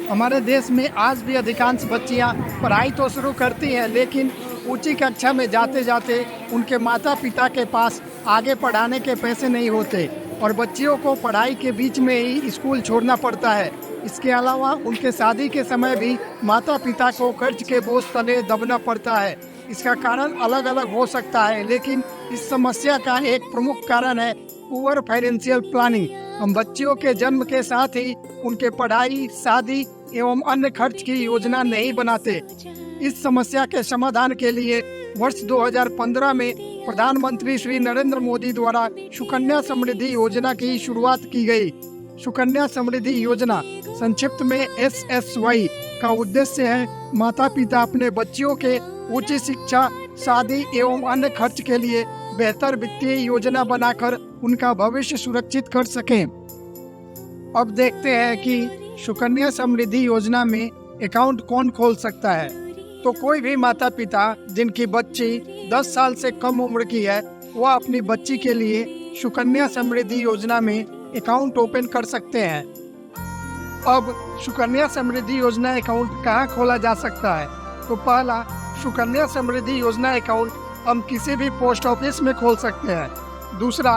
हमारे देश में आज भी अधिकांश बच्चियां पढ़ाई तो शुरू करती हैं, लेकिन ऊंची कक्षा में जाते जाते उनके माता पिता के पास आगे पढ़ाने के पैसे नहीं होते और बच्चियों को पढ़ाई के बीच में ही स्कूल छोड़ना पड़ता है। इसके अलावा उनके शादी के समय भी माता पिता को कर्ज के बोझ तले दबना पड़ता है। इसका कारण अलग अलग हो सकता है, लेकिन इस समस्या का एक प्रमुख कारण है पुअर फाइनेंशियल प्लानिंग। हम बच्चियों के जन्म के साथ ही उनके पढ़ाई, शादी एवं अन्य खर्च की योजना नहीं बनाते। इस समस्या के समाधान के लिए वर्ष 2015 में प्रधानमंत्री श्री नरेंद्र मोदी द्वारा सुकन्या समृद्धि योजना की शुरुआत की गई। सुकन्या समृद्धि योजना, संक्षिप्त में SSY, का उद्देश्य है माता पिता अपने बच्चियों के उच्च शिक्षा, शादी एवं अन्य खर्च के लिए बेहतर वित्तीय योजना बनाकर उनका भविष्य सुरक्षित कर सकें। अब देखते हैं कि सुकन्या समृद्धि योजना में अकाउंट कौन खोल सकता है। तो कोई भी माता पिता जिनकी बच्ची 10 साल से कम उम्र की है, वह अपनी बच्ची के लिए सुकन्या समृद्धि योजना में अकाउंट ओपन कर सकते हैं। अब सुकन्या समृद्धि योजना अकाउंट कहाँ खोला जा सकता है? तो पहला, सुकन्या समृद्धि योजना अकाउंट हम किसी भी पोस्ट ऑफिस में खोल सकते हैं। दूसरा,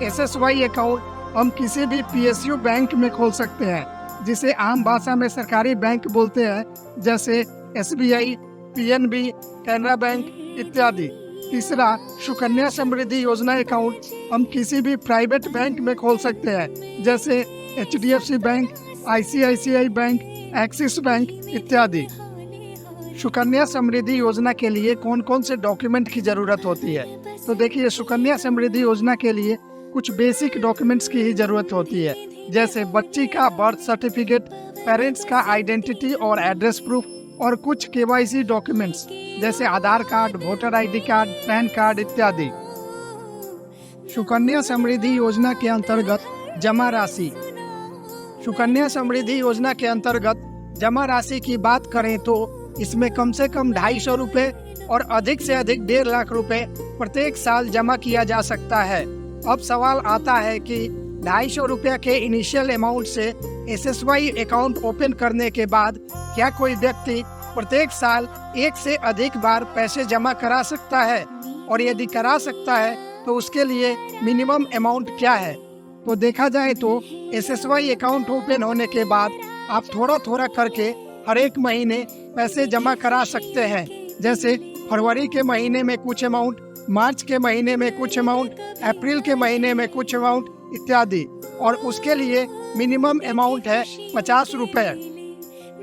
SSY अकाउंट हम किसी भी PSU बैंक में खोल सकते हैं, जिसे आम भाषा में सरकारी बैंक बोलते हैं, जैसे SBI, PNB, कैनरा बैंक इत्यादि। तीसरा, सुकन्या समृद्धि योजना अकाउंट हम किसी भी प्राइवेट बैंक में खोल सकते हैं, जैसे HDFC bank, ICICI bank, axis bank इत्यादि। सुकन्या समृद्धि योजना के लिए कौन कौन से डॉक्यूमेंट की ज़रूरत होती है? तो देखिए, सुकन्या समृद्धि योजना के लिए कुछ बेसिक डॉक्यूमेंट्स की ही ज़रूरत होती है, जैसे बच्ची का बर्थ सर्टिफिकेट, पेरेंट्स का आइडेंटिटी और एड्रेस प्रूफ, और कुछ KYC डॉक्यूमेंट्स जैसे Aadhaar card, voter ID card, PAN card इत्यादि। सुकन्या समृद्धि योजना के अंतर्गत जमा राशि। सुकन्या समृद्धि योजना के अंतर्गत जमा राशि की बात करें तो इसमें कम से कम 250 रुपये और अधिक से अधिक 1.5 लाख रुपए प्रत्येक साल जमा किया जा सकता है। अब सवाल आता है कि 250 रुपये के इनिशियल अमाउंट से SSY अकाउंट ओपन करने के बाद क्या कोई व्यक्ति प्रत्येक साल एक से अधिक बार पैसे जमा करा सकता है? और यदि करा सकता है तो उसके लिए मिनिमम अमाउंट क्या है? तो देखा जाए तो SSY अकाउंट ओपन होने के बाद आप थोड़ा थोड़ा करके हर एक महीने पैसे जमा करा सकते हैं, जैसे फरवरी के महीने में कुछ अमाउंट, मार्च के महीने में कुछ अमाउंट, अप्रैल के महीने में कुछ अमाउंट इत्यादि। और उसके लिए मिनिमम अमाउंट है 50 रुपये।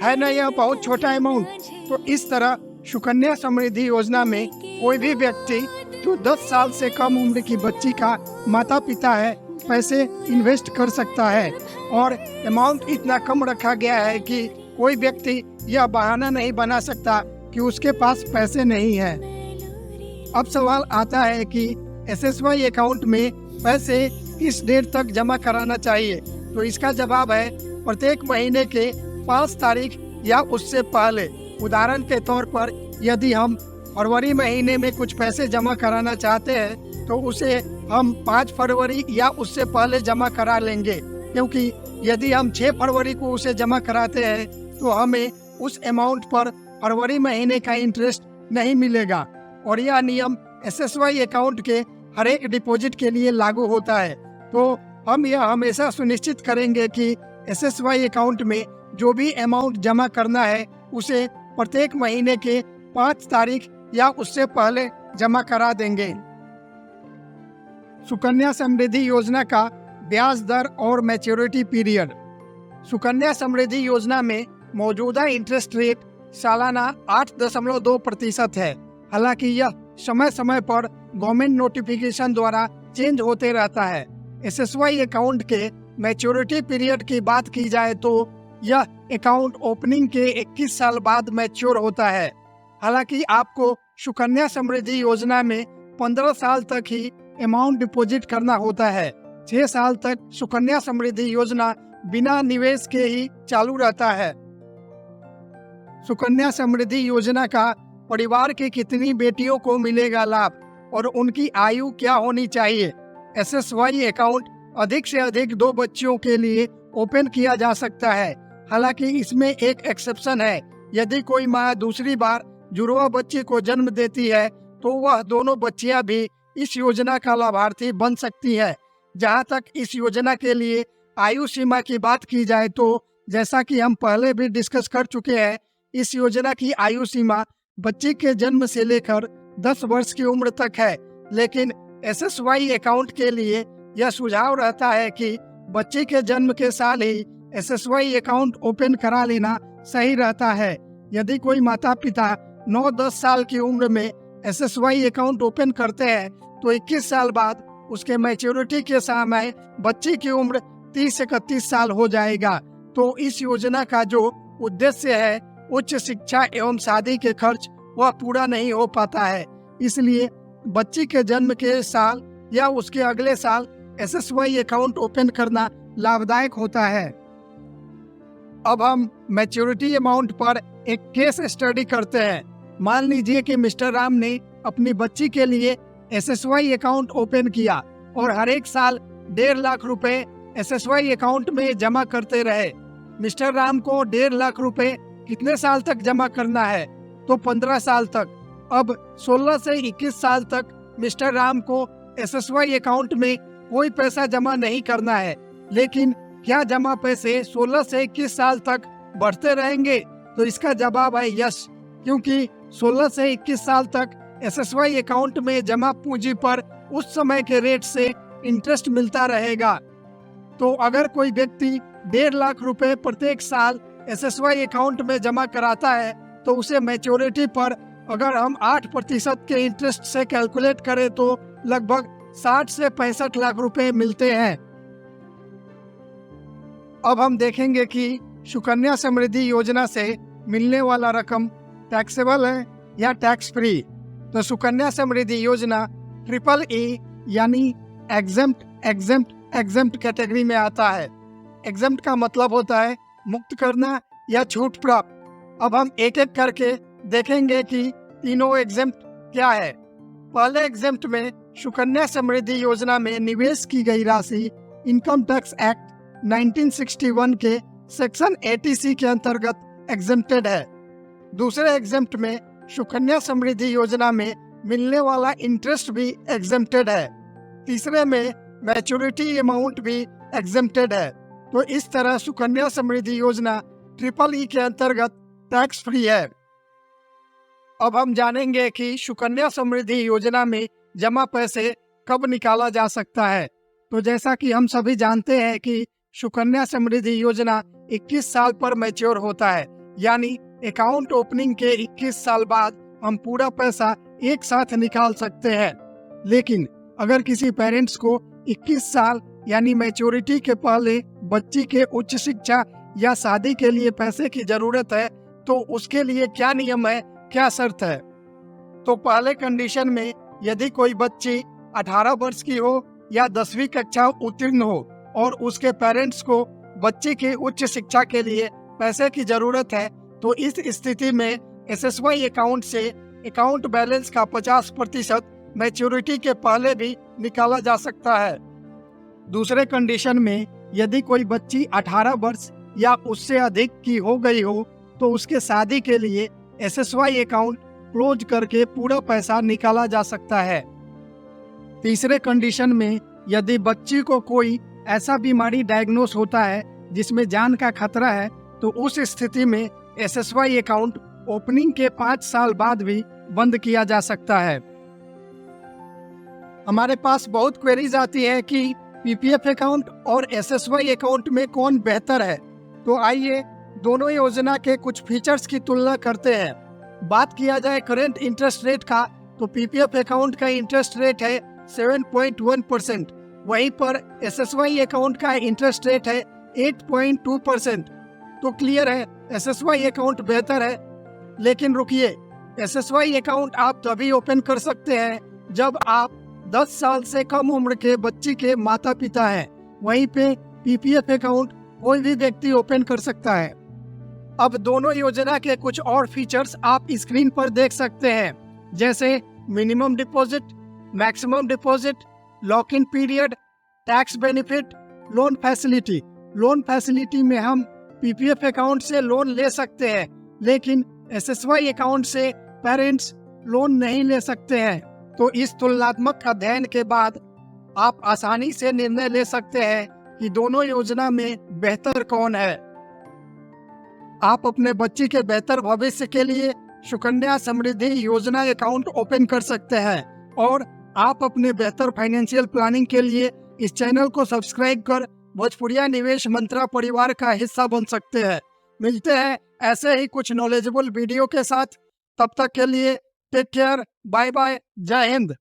है ना यह बहुत छोटा अमाउंट? तो इस तरह सुकन्या समृद्धि योजना में कोई भी व्यक्ति जो 10 साल से कम उम्र की बच्ची का माता पिता है, पैसे इन्वेस्ट कर सकता है। और अमाउंट इतना कम रखा गया है कि कोई व्यक्ति यह बहाना नहीं बना सकता कि उसके पास पैसे नहीं है। अब सवाल आता है कि SSY अकाउंट में पैसे किस डेट तक जमा कराना चाहिए? तो इसका जवाब है प्रत्येक महीने के 5 तारीख या उससे पहले। उदाहरण के तौर पर यदि हम फरवरी महीने में कुछ पैसे जमा कराना चाहते हैं तो उसे हम 5 फरवरी या उससे पहले जमा करा लेंगे, क्योंकि यदि हम 6 फरवरी को उसे जमा कराते हैं तो हमें उस अमाउंट पर फरवरी महीने का इंटरेस्ट नहीं मिलेगा। और यह नियम SSY अकाउंट के हर एक डिपॉजिट के लिए लागू होता है। तो हम यह हमेशा सुनिश्चित करेंगे कि SSY अकाउंट में जो भी अमाउंट जमा करना है उसे प्रत्येक महीने के 5 तारीख या उससे पहले जमा करा देंगे। सुकन्या समृद्धि योजना का ब्याज दर और मैच्योरिटी पीरियड। सुकन्या समृद्धि योजना में मौजूदा इंटरेस्ट रेट सालाना 8.2% है। हालांकि यह समय समय पर गवर्नमेंट नोटिफिकेशन द्वारा चेंज होते रहता है। SSY अकाउंट के मैच्योरिटी पीरियड की बात की जाए तो यह अकाउंट ओपनिंग के 21 साल बाद मैच्योर होता है। हालांकि आपको सुकन्या समृद्धि योजना में 15 साल तक ही अमाउंट डिपॉजिट करना होता है। 6 साल तक सुकन्या समृद्धि योजना बिना निवेश के ही चालू रहता है। सुकन्या समृद्धि योजना का परिवार की कितनी बेटियों को मिलेगा लाभ और उनकी आयु क्या होनी चाहिए? SSY अकाउंट अधिक से अधिक 2 बच्चियों के लिए ओपन किया जा सकता है। हालांकि इसमें एक एक्सेप्शन है। यदि कोई माँ दूसरी बार जुड़वा बच्चे को जन्म देती है तो वह दोनों बच्चियां भी इस योजना का लाभार्थी बन सकती है। जहां तक इस योजना के लिए आयु सीमा की बात की जाए तो जैसा कि हम पहले भी डिस्कस कर चुके हैं, इस योजना की आयु सीमा बच्चे के जन्म से लेकर 10 वर्ष की उम्र तक है। लेकिन SSY अकाउंट के लिए यह सुझाव रहता है कि बच्चे के जन्म के साल ही SSY अकाउंट ओपन करा लेना सही रहता है। यदि कोई माता पिता 9-10 साल की उम्र में SSY अकाउंट ओपन करते हैं तो 21 साल बाद उसके मैच्योरिटी के समय बच्चे की उम्र 30-31 साल हो जाएगा। तो इस योजना का जो उद्देश्य है उच्च शिक्षा एवं शादी के खर्च वह पूरा नहीं हो पाता है। इसलिए बच्ची के जन्म के साल या उसके अगले साल SSY अकाउंट ओपन करना लाभदायक होता है। अब हम मैच्योरिटी अमाउंट पर एक केस स्टडी करते हैं। मान लीजिए कि मिस्टर राम ने अपनी बच्ची के लिए SSY अकाउंट ओपन किया और हर एक साल 1.5 लाख रुपए SSY अकाउंट में जमा करते रहे। मिस्टर राम को 1.5 लाख रुपए कितने साल तक जमा करना है? तो 15 साल तक। अब 16 से 21 साल तक मिस्टर राम को SSY अकाउंट में कोई पैसा जमा नहीं करना है। लेकिन क्या जमा पैसे 16 से 21 साल तक बढ़ते रहेंगे? तो इसका जवाब है यस, क्योंकि 16 से 21 साल तक SSY अकाउंट में जमा पूंजी पर उस समय के रेट से इंटरेस्ट मिलता रहेगा। तो अगर कोई व्यक्ति 1.5 लाख रुपए प्रत्येक साल SSY अकाउंट में जमा कराता है तो उसे मैच्योरिटी पर अगर हम 8% के इंटरेस्ट से कैलकुलेट करें तो लगभग 60 से 65 लाख रुपए मिलते हैं। अब हम देखेंगे कि सुकन्या समृद्धि योजना से मिलने वाला रकम टैक्सेबल है या टैक्स फ्री। तो सुकन्या समृद्धि योजना EEE यानी एग्जेम्प्ट कैटेगरी में आता है। एग्जेम्प्ट का मतलब होता है मुक्त करना या छूट प्राप्त। अब हम एक एक करके देखेंगे कि तीनों एग्जेम्प्ट क्या है। पहले एग्जेम्प्ट में सुकन्या समृद्धि योजना में निवेश की गई राशि इनकम टैक्स एक्ट 1961 के सेक्शन 80C के अंतर्गत एग्जेम्प्टेड है। दूसरे एग्जेम्प्ट में सुकन्या समृद्धि योजना में मिलने वाला इंटरेस्ट भी एग्जेम्प्टेड है। तीसरे में मैच्योरिटी अमाउंट भी एग्जेम्प्टेड है। तो इस तरह सुकन्या समृद्धि योजना EEE के अंतर्गत टैक्स फ्री है। अब हम जानेंगे कि सुकन्या समृद्धि योजना में जमा पैसे कब निकाला जा सकता है। तो जैसा कि हम सभी जानते हैं कि सुकन्या समृद्धि योजना 21 साल पर मैच्योर होता है, यानी अकाउंट ओपनिंग के 21 साल बाद हम पूरा पैसा एक साथ निकाल सकते हैं। लेकिन अगर किसी पेरेंट्स को 21 साल यानी मैच्योरिटी के पहले बच्ची के उच्च शिक्षा या शादी के लिए पैसे की जरूरत है तो उसके लिए क्या नियम है, क्या शर्त है? तो पहले कंडीशन में यदि कोई बच्ची 18 वर्ष की हो या 10वीं कक्षा उत्तीर्ण हो और उसके पेरेंट्स को बच्चे की उच्च शिक्षा के लिए पैसे की जरूरत है तो इस स्थिति में SSY अकाउंट से अकाउंट बैलेंस का 50% मैच्योरिटी के पहले भी निकाला जा सकता है। दूसरे कंडीशन में यदि कोई बच्ची 18 वर्ष या उससे अधिक की हो गई हो तो उसके शादी के लिए SSY अकाउंट क्लोज करके पूरा पैसा निकाला जा सकता है। तीसरे कंडीशन में यदि बच्ची को कोई ऐसा बीमारी डायग्नोस होता है जिसमें जान का खतरा है तो उस स्थिति में SSY अकाउंट ओपनिंग के 5 साल बाद भी बंद किया जा सकता है। हमारे पास बहुत क्वेरीज आती है कि PPF अकाउंट और SSY अकाउंट में कौन बेहतर है। तो आइए दोनों योजना के कुछ फीचर्स की तुलना करते हैं। बात किया जाए करंट इंटरेस्ट रेट का तो PPF अकाउंट का इंटरेस्ट रेट है 7.1%, वहीं पर SSY अकाउंट का इंटरेस्ट रेट है 8.2%। तो क्लियर है SSY अकाउंट बेहतर है। लेकिन रुकिए, SSY अकाउंट आप तभी ओपन कर सकते हैं जब आप 10 साल से कम उम्र के बच्ची के माता पिता हैं। वहीं पे PPF अकाउंट कोई भी व्यक्ति ओपन कर सकता है। अब दोनों योजना के कुछ और फीचर्स आप स्क्रीन पर देख सकते हैं, जैसे minimum deposit, maximum deposit, lock in period, tax benefit, loan facility. Loan facility में हम पीपीएफ अकाउंट से लोन ले सकते हैं, लेकिन एसएसवाई अकाउंट से पेरेंट्स लोन नहीं ले सकते हैं। तो इस तुलनात्मक अध्ययन के बाद आप आसानी से निर्णय ले सकते हैं कि दोनों योजना में बेहतर कौन है। आप अपने बच्चे के बेहतर भविष्य के लिए सुकन्या समृद्धि योजना अकाउंट ओपन कर सकते हैं और आप अपने बेहतर फाइनेंशियल प्लानिंग के लिए इस चैनल को सब्सक्राइब कर भोजपुरिया निवेश मंत्रा परिवार का हिस्सा बन सकते हैं। मिलते हैं ऐसे ही कुछ नॉलेजेबल वीडियो के साथ। तब तक के लिए टेक केयर, बाय बाय, जय हिंद।